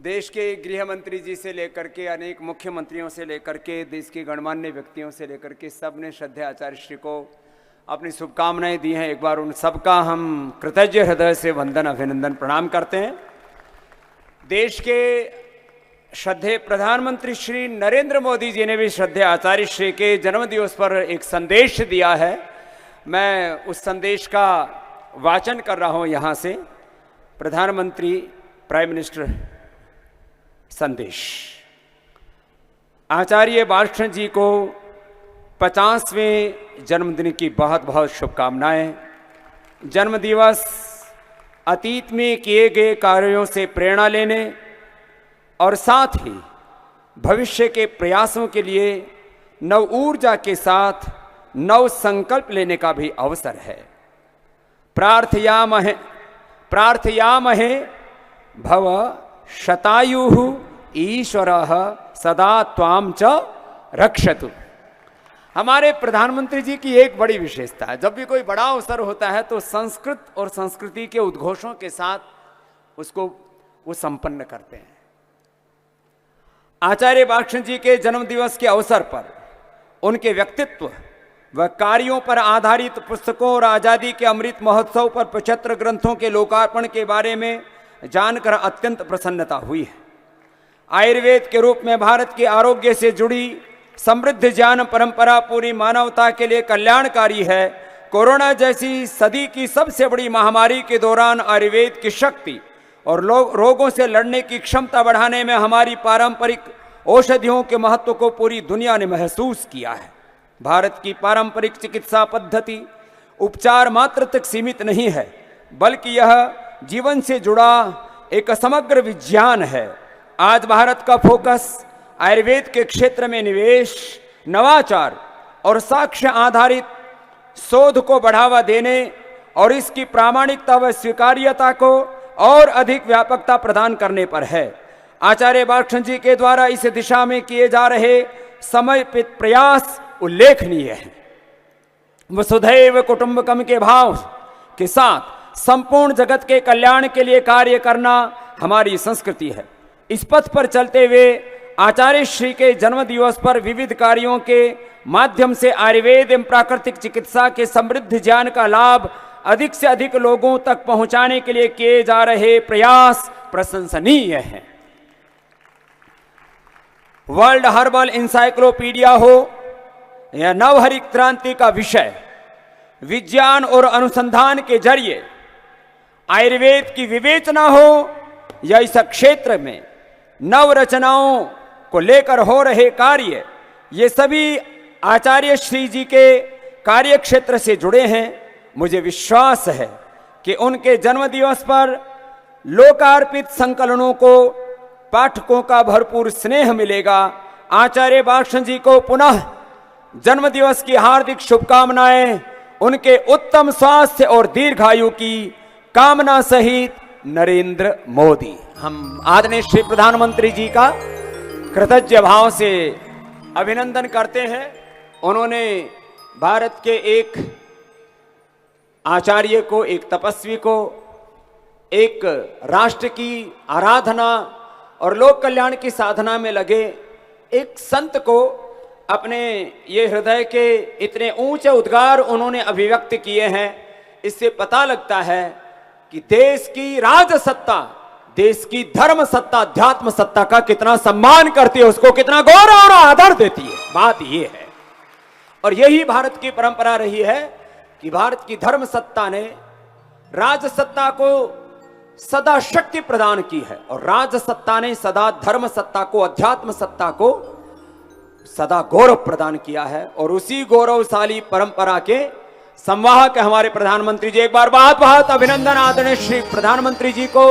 देश के गृह मंत्री जी से लेकर के अनेक मुख्यमंत्रियों से लेकर के देश के गणमान्य व्यक्तियों से लेकर के सब ने श्रद्धेय आचार्य श्री को अपनी शुभकामनाएं दी हैं। एक बार उन सबका हम कृतज्ञ हृदय से वंदन अभिनंदन प्रणाम करते हैं। देश के श्रद्धेय प्रधानमंत्री श्री नरेंद्र मोदी जी ने भी श्रद्धेय आचार्य श्री के जन्मदिवस पर एक संदेश दिया है। मैं उस संदेश का वाचन कर रहा हूं यहां से। प्रधानमंत्री प्राइम मिनिस्टर संदेश। आचार्य बालकृष्ण जी को 50वें जन्मदिन की बहुत बहुत शुभकामनाएं। जन्मदिवस अतीत में किए गए कार्यों से प्रेरणा लेने और साथ ही भविष्य के प्रयासों के लिए नव ऊर्जा के साथ नव संकल्प लेने का भी अवसर है। प्रार्थयामहे भव शतायुः ईश्वरः सदा त्वां च रक्षतु। हमारे प्रधानमंत्री जी की एक बड़ी विशेषता है, जब भी कोई बड़ा अवसर होता है तो संस्कृत और संस्कृति के उद्घोषों के साथ उसको वो संपन्न करते हैं। आचार्य बालकृष्ण जी के जन्मदिवस के अवसर पर उनके व्यक्तित्व व कार्यों पर आधारित पुस्तकों और आजादी के अमृत महोत्सव पर 75 ग्रंथों के लोकार्पण के बारे में जानकर अत्यंत प्रसन्नता हुई है। आयुर्वेद के रूप में भारत के आरोग्य से जुड़ी समृद्ध ज्ञान परंपरा पूरी मानवता के लिए कल्याणकारी है। कोरोना जैसी सदी की सबसे बड़ी महामारी के दौरान आयुर्वेद की शक्ति और रोगों से लड़ने की क्षमता बढ़ाने में हमारी पारंपरिक औषधियों के महत्व को पूरी दुनिया ने महसूस किया है। भारत की पारंपरिक चिकित्सा पद्धति उपचार मात्र तक सीमित नहीं है, बल्कि यह जीवन से जुड़ा एक समग्र विज्ञान है। आज भारत का फोकस आयुर्वेद के क्षेत्र में निवेश, नवाचार और साक्ष्य आधारित शोध को बढ़ावा देने और इसकी प्रामाणिकता व स्वीकार्यता को और अधिक व्यापकता प्रदान करने पर है। आचार्य बालकृष्ण जी के द्वारा इस दिशा में किए जा रहे समर्पित प्रयास उल्लेखनीय है। वसुधैव कुटुंबकम के भाव के साथ संपूर्ण जगत के कल्याण के लिए कार्य करना हमारी संस्कृति है। इस पथ पर चलते हुए आचार्य श्री के जन्मदिवस पर विविध कार्यों के माध्यम से आयुर्वेद एवं प्राकृतिक चिकित्सा के समृद्ध ज्ञान का लाभ अधिक से अधिक लोगों तक पहुंचाने के लिए किए जा रहे प्रयास प्रशंसनीय हैं। वर्ल्ड हर्बल इंसाइक्लोपीडिया हो या नवहरित क्रांति का विषय, विज्ञान और अनुसंधान के जरिए आयुर्वेद की विवेचना हो या इस क्षेत्र में नव रचनाओं को लेकर हो रहे कार्य, ये सभी आचार्य श्री जी के कार्य क्षेत्र से जुड़े हैं। मुझे विश्वास है कि उनके जन्मदिवस पर लोकार्पित संकलनों को पाठकों का भरपूर स्नेह मिलेगा। आचार्य बालकृष्ण जी को पुनः जन्मदिवस की हार्दिक शुभकामनाएं। उनके उत्तम स्वास्थ्य और दीर्घायु की कामना सहित नरेंद्र मोदी। हम आदरणीय श्री प्रधानमंत्री जी का कृतज्ञ भाव से अभिनंदन करते हैं। उन्होंने भारत के एक आचार्य को, एक तपस्वी को, एक राष्ट्र की आराधना और लोक कल्याण की साधना में लगे एक संत को अपने ये हृदय के इतने ऊंचे उद्गार उन्होंने अभिव्यक्त किए हैं। इससे पता लगता है कि देश की राजसत्ता, देश की धर्म सत्ता, अध्यात्म सत्ता का कितना सम्मान करती है, उसको कितना गौरव और आदर देती है। बात यह है, और यही भारत की परंपरा रही है कि भारत की धर्म सत्ता ने राजसत्ता को सदा शक्ति प्रदान की है और राजसत्ता ने सदा धर्म सत्ता को, अध्यात्म सत्ता को सदा गौरव प्रदान किया है। और उसी गौरवशाली परंपरा के संवाहक हमारे प्रधानमंत्री जी। एक बार बहुत बहुत अभिनंदन आदरणीय श्री प्रधानमंत्री जी को।